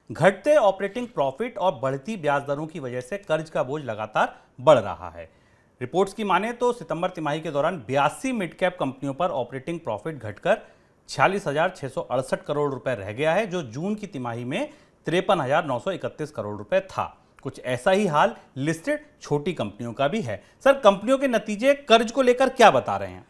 घटते operating profit और बढ़ती ब्याज दरों की वजह से कर्ज का बोझ लगातार बढ़ रहा है। रिपोर्ट्स की माने तो सितंबर तिमाही के दौरान 82 मिड कैप कंपनियों पर ऑपरेटिंग प्रॉफिट घटकर 46,668 करोड़ रुपए रह गया है, जो जून की तिमाही में 53,931 करोड़ रुपए था। कुछ ऐसा ही हाल लिस्टेड छोटी कंपनियों का भी है। सर, कंपनियों के नतीजे कर्ज को लेकर क्या बता रहे हैं?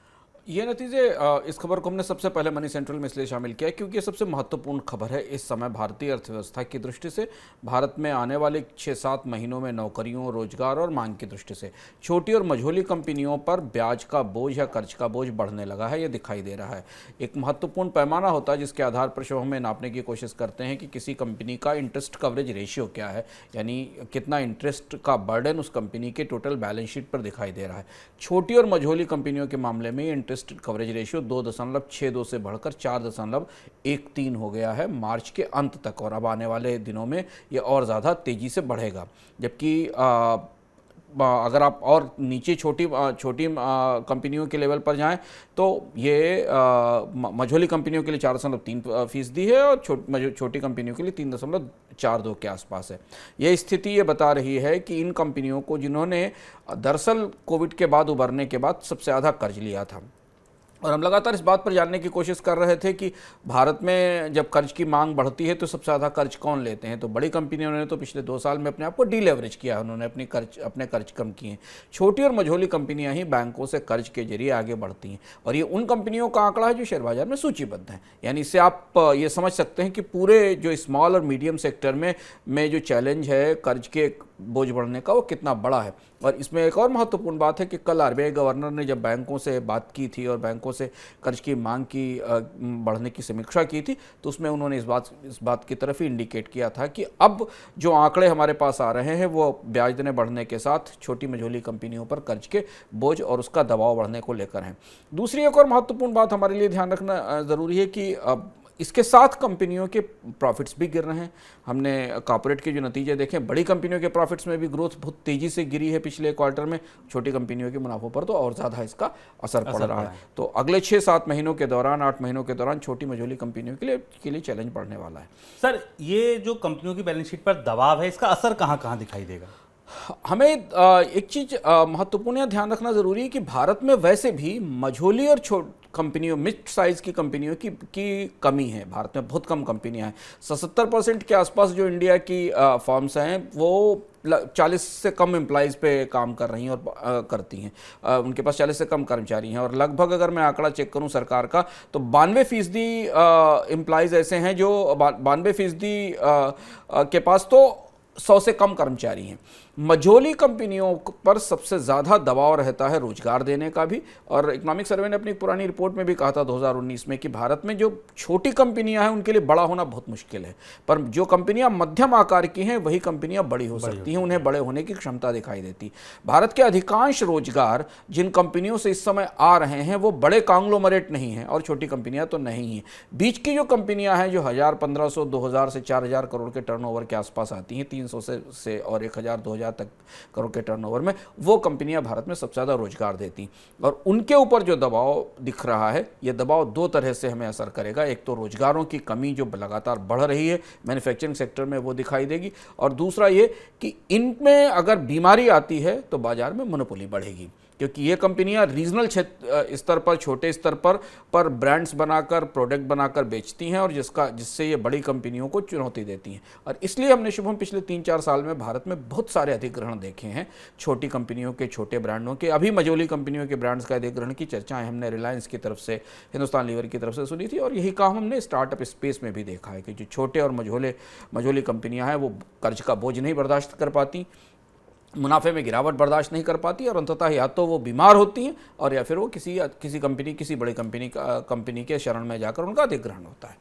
ये नतीजे इस खबर को हमने सबसे पहले मनी सेंट्रल में इसलिए शामिल किया क्योंकि ये सबसे महत्वपूर्ण खबर है इस समय भारतीय अर्थव्यवस्था की दृष्टि से, भारत में आने वाले 6-7 महीनों में नौकरियों, रोजगार और मांग की दृष्टि से छोटी और मझोली कंपनियों पर ब्याज का बोझ या कर्ज का बोझ बढ़ने लगा है। ये दिखाई दे रहा है। एक महत्वपूर्ण पैमाना होता है जिसके आधार पर शो हमें नापने की कोशिश करते हैं कि किसी कंपनी का इंटरेस्ट कवरेज रेशियो क्या है, यानी कितना इंटरेस्ट का बर्डन उस कंपनी के टोटल बैलेंस शीट पर दिखाई दे रहा है। छोटी और मझोली कंपनियों के मामले में इंटरेस्ट कवरेज रेशियो 2.62 से बढ़कर 4.13 हो गया है मार्च के अंत तक, और अब आने वाले दिनों में ये और ज़्यादा तेज़ी से बढ़ेगा। जबकि अगर आप और नीचे छोटी कंपनियों के लेवल पर जाएं तो ये मझोली कंपनियों के लिए 4.3% है और छोटी कंपनियों के लिए 3.42 के आसपास है। यह स्थिति ये बता रही है कि इन कंपनियों को, जिन्होंने दरअसल कोविड के बाद उभरने के बाद सबसे ज़्यादा कर्ज लिया था, और हम लगातार इस बात पर जानने की कोशिश कर रहे थे कि भारत में जब कर्ज की मांग बढ़ती है तो सबसे ज़्यादा कर्ज कौन लेते हैं। तो बड़ी कंपनियों ने तो पिछले 2 साल में अपने आप को डीलेवरेज किया है, उन्होंने अपने कर्ज कम किए हैं। छोटी और मझोली कंपनियां ही बैंकों से कर्ज के जरिए आगे बढ़ती हैं, और ये उन कंपनियों का आंकड़ा है जो शेयर बाजार में सूचीबद्ध है। यानी इससे आप ये समझ सकते हैं कि पूरे जो स्मॉल और मीडियम सेक्टर में जो चैलेंज है कर्ज के बोझ बढ़ने का, वो कितना बड़ा है। और इसमें एक और महत्वपूर्ण बात है कि कल आरबीआई गवर्नर ने जब बैंकों से बात की थी और बैंकों से कर्ज की मांग की बढ़ने की समीक्षा की थी, तो उसमें उन्होंने इस बात की तरफ ही इंडिकेट किया था कि अब जो आंकड़े हमारे पास आ रहे हैं वो ब्याज दरें बढ़ने के साथ छोटी मझोली कंपनियों पर कर्ज के बोझ और उसका दबाव बढ़ने को लेकर हैं। दूसरी एक और महत्वपूर्ण बात हमारे लिए ध्यान रखना ज़रूरी है कि इसके साथ कंपनियों के प्रॉफिट्स भी गिर रहे हैं। हमने कॉर्पोरेट के जो नतीजे देखे, बड़ी कंपनियों के प्रॉफिट्स में भी ग्रोथ बहुत तेज़ी से गिरी है पिछले क्वार्टर में। छोटी कंपनियों के मुनाफों पर तो और ज़्यादा इसका असर पड़ रहा है। तो अगले 6-7 महीनों के दौरान, 8 महीनों के दौरान छोटी मझोली कंपनियों के लिए चैलेंज बढ़ने वाला है। सर, ये जो कंपनियों की बैलेंस शीट पर दबाव है, इसका असर कहाँ कहाँ दिखाई देगा? हमें एक चीज़ महत्वपूर्ण ध्यान रखना ज़रूरी है कि भारत में वैसे भी मझोली और कंपनियों, मिड साइज़ की कंपनियों की कमी है। भारत में बहुत कम कंपनियां हैं। 77% के आसपास जो इंडिया की फर्म्स हैं वो 40 से कम एम्प्लॉइज़ पे काम कर रही हैं और करती हैं। उनके पास 40 से कम कर्मचारी हैं, और लगभग अगर मैं आंकड़ा चेक करूं सरकार का तो 92% एम्प्लॉइज़ ऐसे हैं जो 92% के पास तो 100 से कम कर्मचारी हैं। मझोली कंपनियों पर सबसे ज़्यादा दबाव रहता है रोजगार देने का भी, और इकोनॉमिक सर्वे ने अपनी पुरानी रिपोर्ट में भी कहा था 2019 में कि भारत में जो छोटी कंपनियां हैं उनके लिए बड़ा होना बहुत मुश्किल है, पर जो कंपनियां मध्यम आकार की हैं वही कंपनियां बड़ी हो सकती हैं, उन्हें बड़े होने की क्षमता दिखाई देती। भारत के अधिकांश रोजगार जिन कंपनियों से इस समय आ रहे हैं वो बड़े कांग्लोमरेट नहीं हैं और छोटी कंपनियां तो नहीं हैं। बीच की जो कंपनियां हैं जो 1000, 1500, 2000 से 4000 करोड़ के टर्नओवर के आसपास आती हैं, 300 से और 1000, 2000 तक करोड़ के टर्नओवर में, वो कंपनियां भारत में सबसे ज़्यादा रोजगार देती, और उनके ऊपर जो दबाव दिख रहा है, ये दबाव 2 तरह से हमें असर करेगा। एक तो रोजगारों की कमी जो लगातार बढ़ रही है मैन्युफैक्चरिंग सेक्टर में, वो दिखाई देगी, और दूसरा ये कि इनमें अगर बीमारी आती है तो बाजार में मोनोपोली बढ़ेगी, क्योंकि ये कंपनियां रीजनल स्तर पर, छोटे स्तर पर ब्रांड्स बनाकर, प्रोडक्ट बनाकर बेचती हैं, और जिससे ये बड़ी कंपनियों को चुनौती देती हैं। और इसलिए हमने शुभम पिछले 3-4 साल में भारत में बहुत सारे अधिग्रहण देखे हैं छोटी कंपनियों के, छोटे ब्रांडों के। अभी मझोली कंपनियों के ब्रांड्स का अधिग्रहण की चर्चाएं हमने रिलायंस की तरफ से, हिंदुस्तान लीवर की तरफ से सुनी थी, और यही काम हमने स्टार्टअप स्पेस में भी देखा है कि जो छोटे और मझोली कंपनियां हैं वो कर्ज का बोझ नहीं बर्दाश्त कर पाती, मुनाफे में गिरावट बर्दाश्त नहीं कर पाती, और अंततः या तो वो बीमार होती हैं और या फिर वो किसी बड़ी कंपनी के शरण में जाकर उनका अधिग्रहण होता है।